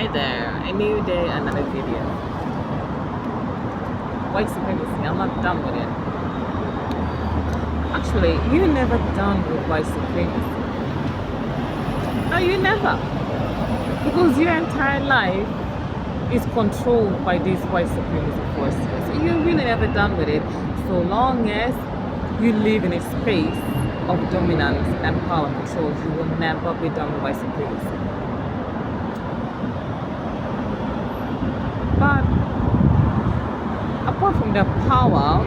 Hi there, a new day, another video. White supremacy, I'm not done with it. Actually, you're never done with white supremacy. No, you never. Because your entire life is controlled by these white supremacy forces. So you're really never done with it so long as you live in a space of dominance and power control. You will never be done with white supremacy. But apart from their power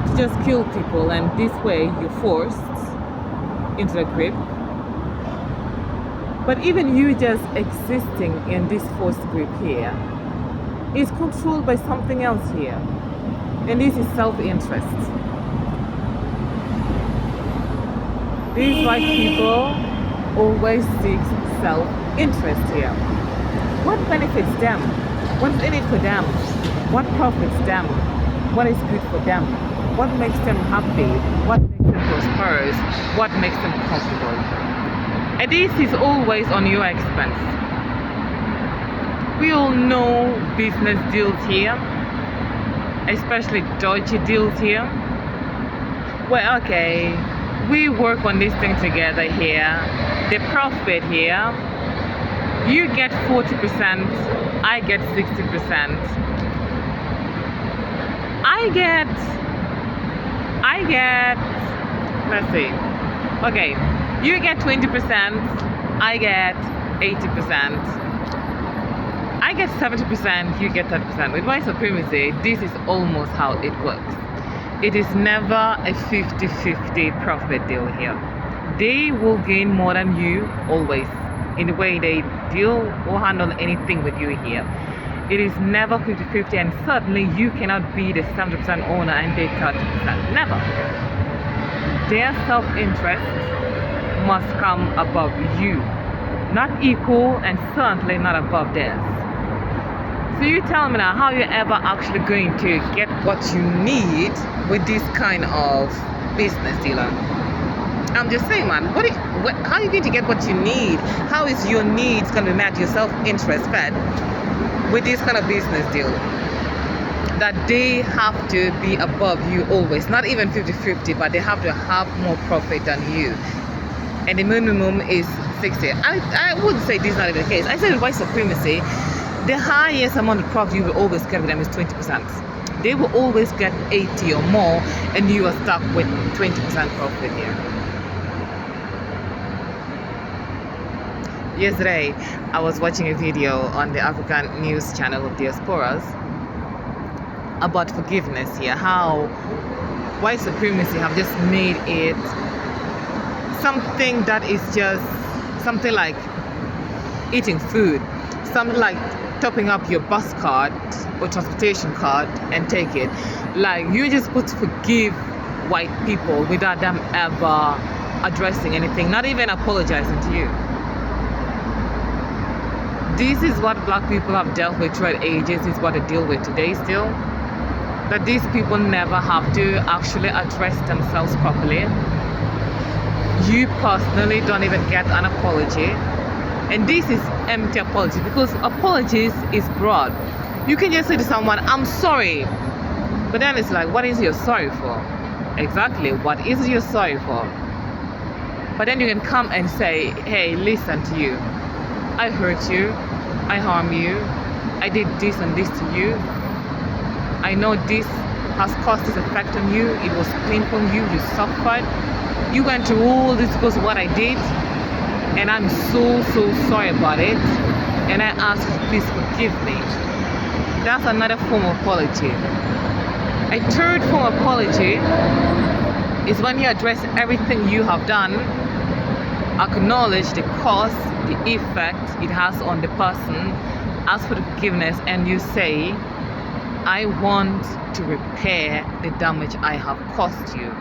to just kill people, and this way you're forced into a grip, but even you just existing in this forced grip here is controlled by something else here, and this is self-interest. These white people always seek self-interest here. What benefits them? What's in it for them? What profits them? What is good for them? What makes them happy? What makes them prosperous? What makes them comfortable? And this is always on your expense. We all know business deals here, especially dodgy deals here. Well, okay, we work on this thing together here. The profit here, you get 40%, I get 60%. I get, let's see, okay, you get 20%, I get 80%. I get 70%, you get 30%. With white supremacy, this is almost how it works. It is never a 50-50 profit deal here. They will gain more than you, always, in the way they deal or handle anything with you here. It is never 50-50, and certainly you cannot be the 70% owner and they 30%. Never. Their self-interest must come above you. Not equal, and certainly not above theirs. So you tell me now, how you're ever actually going to get what you need with this kind of business dealer? I'm just saying, man, how are you going to get what you need? How is your needs going to be met, your self-interest fed with this kind of business deal? That they have to be above you always, not even 50-50, but they have to have more profit than you. And the minimum is 60. I wouldn't say this is not even the case. I said with white supremacy, the highest amount of profit you will always get with them is 20%. They will always get 80 or more, and you are stuck with 20% profit here. Yesterday, I was watching a video on the African news channel of Diasporas about forgiveness here, how white supremacy have just made it something that is just something like eating food, something like topping up your bus card or transportation card and take it. Like, you just put forgive white people without them ever addressing anything, not even apologizing to you. This is what black people have dealt with throughout ages, is what they deal with today still. That these people never have to actually address themselves properly. You personally don't even get an apology. And this is empty apology, because apologies is broad. You can just say to someone, I'm sorry. But then it's like, what is you sorry for? Exactly, what is you sorry for? But then you can come and say, hey, listen to you. I hurt you, I harm you, I did this and this to you. I know this has caused this effect on you, it was painful on you, you suffered. You went through all this because of what I did, and I'm so sorry about it, and I ask you, please forgive me. That's another form of apology. A third form of apology is when you address everything you have done, acknowledge the cause, the effect it has on the person, ask for the forgiveness, and you say, I want to repair the damage I have caused you.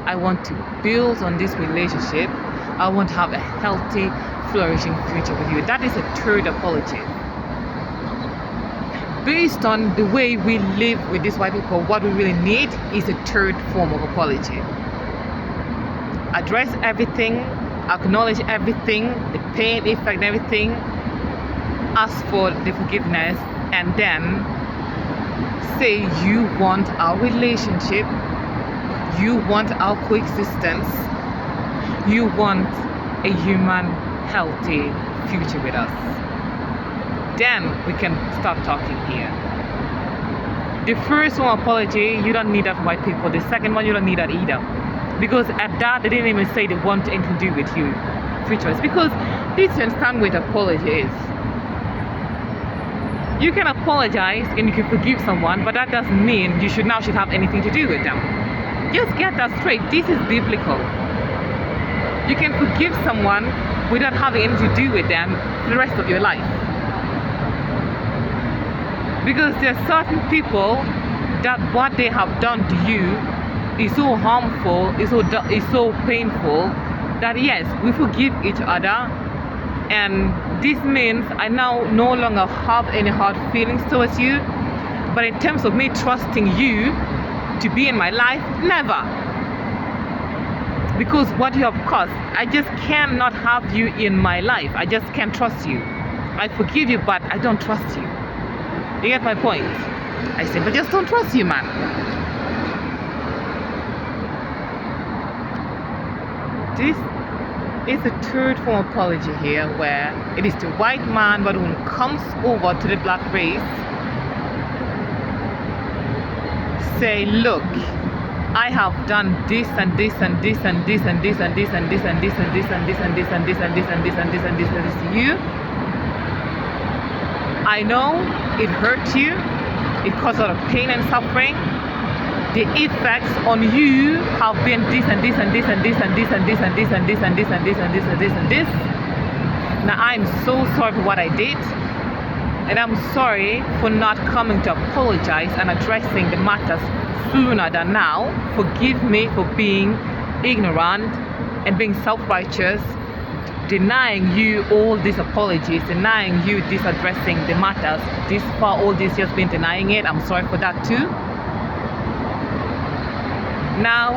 I want to build on this relationship. I want to have a healthy, flourishing future with you. That is a third apology. Based on the way we live with these white people, what we really need is a third form of apology. Address everything, acknowledge everything, the pain, effect, everything, ask for the forgiveness, and then say you want our relationship, you want our coexistence, you want a human, healthy future with us, then we can start talking here. The first one, apology, you don't need that from white people. The second one, you don't need that either. Because at that, they didn't even say they want anything to do with you. Futures. Because this is stand with apology is. You can apologize and you can forgive someone, but that doesn't mean you should have anything to do with them. Just get that straight. This is biblical. You can forgive someone without having anything to do with them for the rest of your life. Because there are certain people that what they have done to you is so harmful, is so painful, that yes, we forgive each other, and this means I now no longer have any hard feelings towards you. But in terms of me trusting you to be in my life, never. Because what you have caused, I just cannot have you in my life. I just can't trust you. I forgive you, but I don't trust you. You get my point? I simply just don't trust you, man. This is the third form of apology here, where it is the white man, but when it comes over to the black race, say, look, I have done this and this and this and this and this and this and this and this and this and this and this and this and this and this and this and this and this to you. I know it hurt you, it caused a lot of pain and suffering. The effects on you have been this and this and this and this and this and this and this and this and this and this and this and this and this. Now I'm so sorry for what I did, and I'm sorry for not coming to apologize and addressing the matters sooner than now. Forgive me for being ignorant and being self-righteous, denying you all these apologies, denying you this addressing the matters this far, all these years been denying it. I'm sorry for that too. Now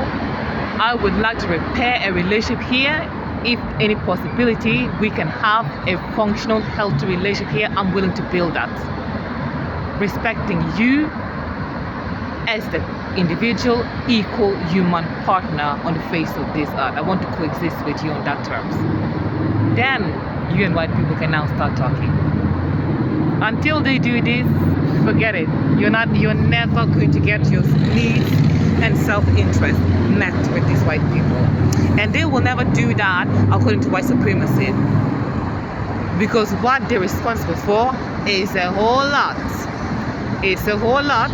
I would like to repair a relationship here. If any possibility we can have a functional, healthy relationship here, I'm willing to build that, respecting you as the individual, equal human partner on the face of this earth. I want to coexist with you on that terms. Then you and white people can now start talking. Until they do this, forget it. You're never going to get your needs and self-interest met with these white people. And they will never do that according to white supremacy. Because what they're responsible for is a whole lot. It's a whole lot.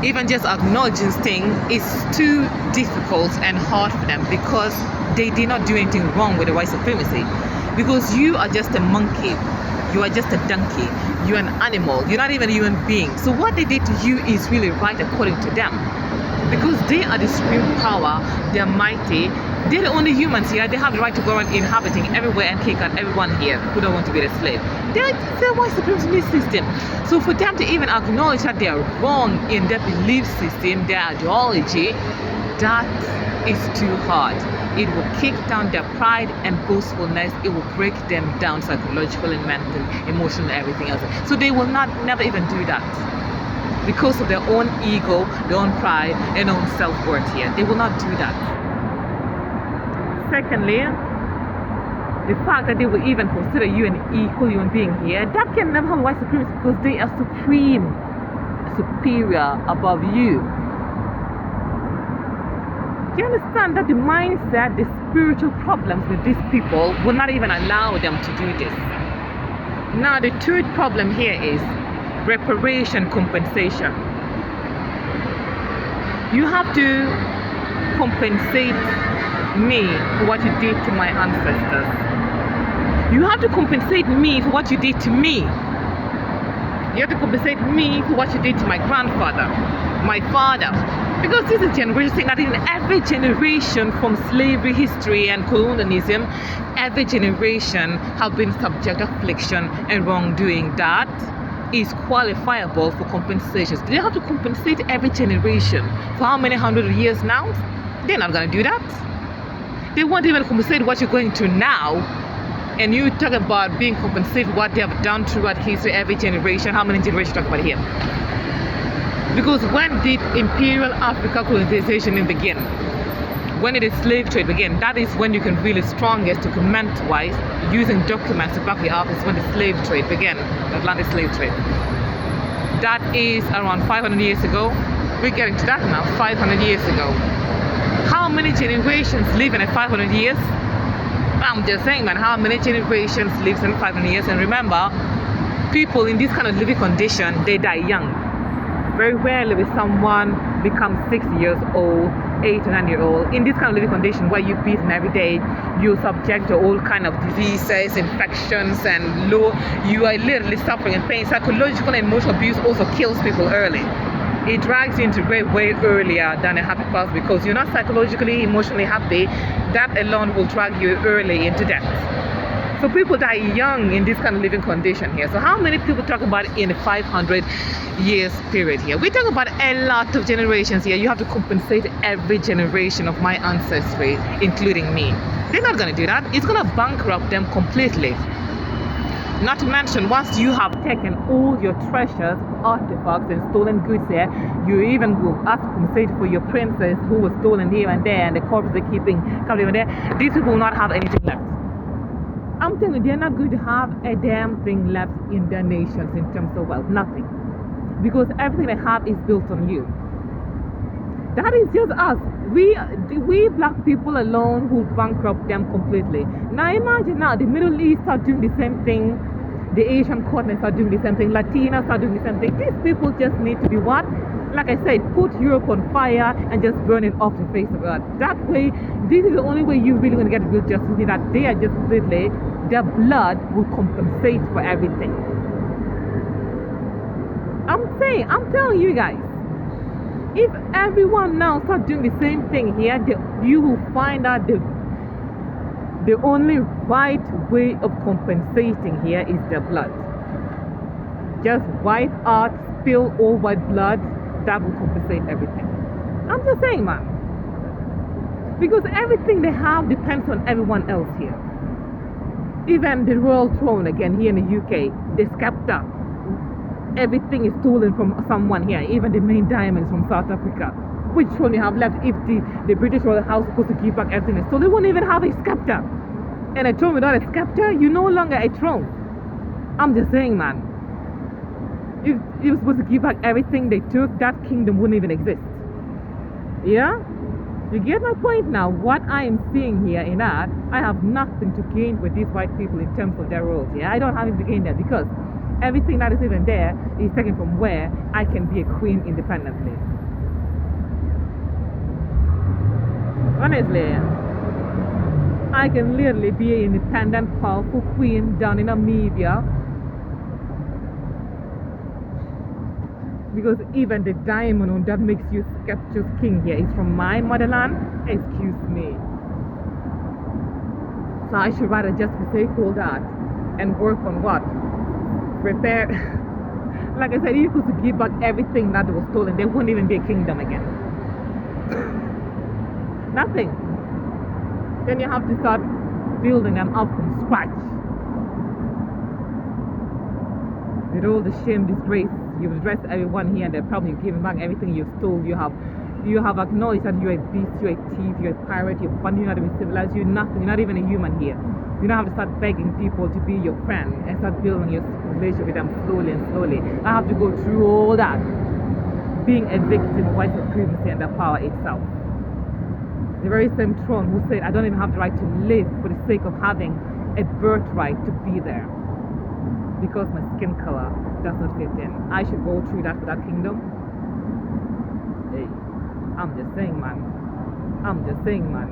Even just acknowledging this thing is too difficult and hard for them, because they did not do anything wrong with the white supremacy. Because you are just a monkey, you are just a donkey, you're an animal, you're not even a human being. So what they did to you is really right according to them. Because they are the supreme power, they're mighty, they're the only humans here. They have the right to go around inhabiting everywhere and kick out everyone here who don't want to be a slave. They're white supremacy system. So for them to even acknowledge that they are wrong in their belief system, their ideology, that is too hard. It will kick down their pride and boastfulness. It will break them down psychologically, mentally, emotionally, everything else. So they will never even do that. Because of their own ego, their own pride, and own self-worth here. They will not do that. Secondly, the fact that they will even consider you an equal human being here, that can never have white supremacy, because they are superior above you. Do you understand that the mindset, the spiritual problems with these people will not even allow them to do this? Now the third problem here is reparation, compensation. You have to compensate me for what you did to my ancestors. You have to compensate me for what you did to me. You have to compensate me for what you did to my grandfather, my father. Because this is a generation thing that in every generation from slavery history and colonialism, every generation have been subject to affliction and wrongdoing that is qualifiable for compensation. They have to compensate every generation for how many hundred years now? They're not going to do that. They won't even compensate what you're going through now And you talk about being compensated for what they have done throughout history, every generation. How many generations talk about here? Because when did imperial Africa colonization begin? When did the slave trade begin? That is when you can really strongest document-wise, using documents to back it up, is when the slave trade began, the Atlantic slave trade. That is around 500 years ago. We're getting to that now, 500 years ago. How many generations live in 500 years? I'm just saying, man, how many generations lives in 500 years? And remember, people in this kind of living condition, they die young. Very rarely will someone become 6 years old, 8 or 9 years old. In this kind of living condition where you're beaten every day, you're subject to all kind of diseases, infections, and you are literally suffering and pain. Psychological and emotional abuse also kills people early. It drags you into grave way earlier than a happy past, because you're not psychologically, emotionally happy. That alone will drag you early into death. So people die young in this kind of living condition here. So how many people talk about it in a 500 years period here? We talk about a lot of generations here. You have to compensate every generation of my ancestry, including me. They're not going to do that. It's going to bankrupt them completely. Not to mention, once you have taken all your treasures, artifacts, and stolen goods here, you even will ask compensate for your princess who was stolen here and there, and the corpse they're keeping here and there. These people will not have anything left. I'm telling you, they're not going to have a damn thing left in their nations in terms of wealth. Nothing. Because everything they have is built on you. That is just us. We black people alone who bankrupt them completely. Now imagine now the Middle East are doing the same thing. The Asian continents are doing the same thing. Latinas are doing the same thing. These people just need to be what? Like I said, put Europe on fire and just burn it off the face of earth. That way, this is the only way you're really going to get real justice, that they are just literally, their blood will compensate for everything. I'm telling you guys, if everyone now starts doing the same thing here, you will find out the only right way of compensating here is their blood. Just wipe out, spill all white blood, that will compensate everything. I'm just saying, man. Because everything they have depends on everyone else here. Even the royal throne, again, here in the UK, the scepter. Everything is stolen from someone here, even the main diamonds from South Africa. Which throne you have left if the British royal house is supposed to give back everything? So they won't even have a scepter. And a throne without a scepter, you're no longer a throne. I'm just saying, man. If you were supposed to give back everything they took, that kingdom wouldn't even exist. Yeah? You get my point now? What I am seeing here in that, I have nothing to gain with these white people in terms of their royalty. I don't have anything to gain there, because everything that is even there is taken from where I can be a queen independently. Honestly, I can literally be an independent, powerful queen down in Namibia. Because even the diamond that makes you Skeptious king here is from my motherland. Excuse me. So I should rather just forsake all that and work on what? Prepare. Like I said, if you could give back everything that was stolen, there wouldn't even be a kingdom again. Nothing. Then you have to start building them up from scratch. With all the shame, disgrace, you've dressed everyone here and they're probably giving back everything you stole. You have acknowledged that you're a beast, you're a thief, you're a pirate, you're funny, you're not even civilized, you're nothing, you're not even a human here. You don't have to start begging people to be your friend and start building your relationship with them slowly and slowly. I have to go through all that, being a victim of white supremacy and the power itself. The very same throne who said, I don't even have the right to live for the sake of having a birthright to be there, because my skin color does not fit in. I should go through that for that kingdom. Hey, I'm just saying, man. I'm just saying, man.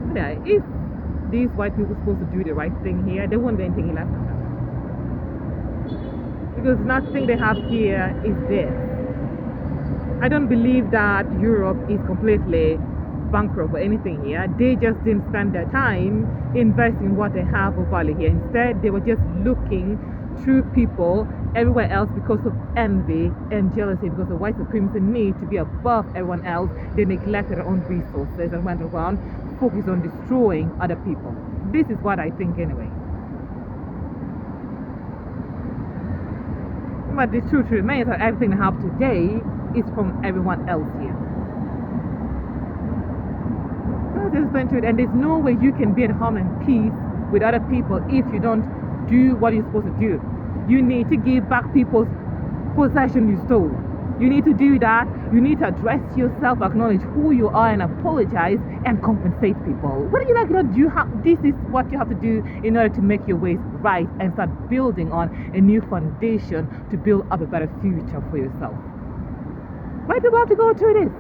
But yeah, if these white people are supposed to do the right thing here, there won't be anything left of them. Because nothing they have here is theirs. I don't believe that Europe is completely bankrupt or anything here. They just didn't spend their time investing in what they have of value here. Instead, they were just looking through people everywhere else because of envy and jealousy, because of white supremacy need to be above everyone else. They neglected their own resources and went around focused on destroying other people. This is what I think anyway. But the truth remains that everything I have today is from everyone else here. Just going through it, and there's no way you can be at home and peace with other people if you don't do what you're supposed to do. You need to give back people's possession you stole. You need to do that. You need to address yourself, acknowledge who you are, and apologize and compensate people. Whether you like it or not, this is what you have to do in order to make your ways right and start building on a new foundation to build up a better future for yourself. Why do we have to go through this?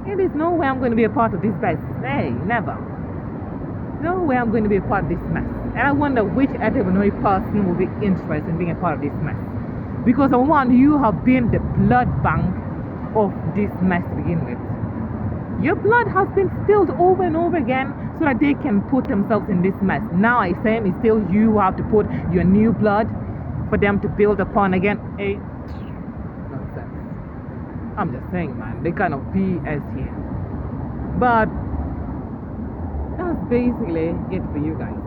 And there's no way I'm going to be a part of this mess. Hey, never. No way I'm going to be a part of this mess. And I wonder which ordinary person will be interested in being a part of this mess. Because on one, you have been the blood bank of this mess to begin with. Your blood has been spilled over and over again so that they can put themselves in this mess. Now I say it's still you who have to put your new blood for them to build upon again. Hey, nonsense. I'm just saying, man, they kind of BS here. But that's basically it for you guys.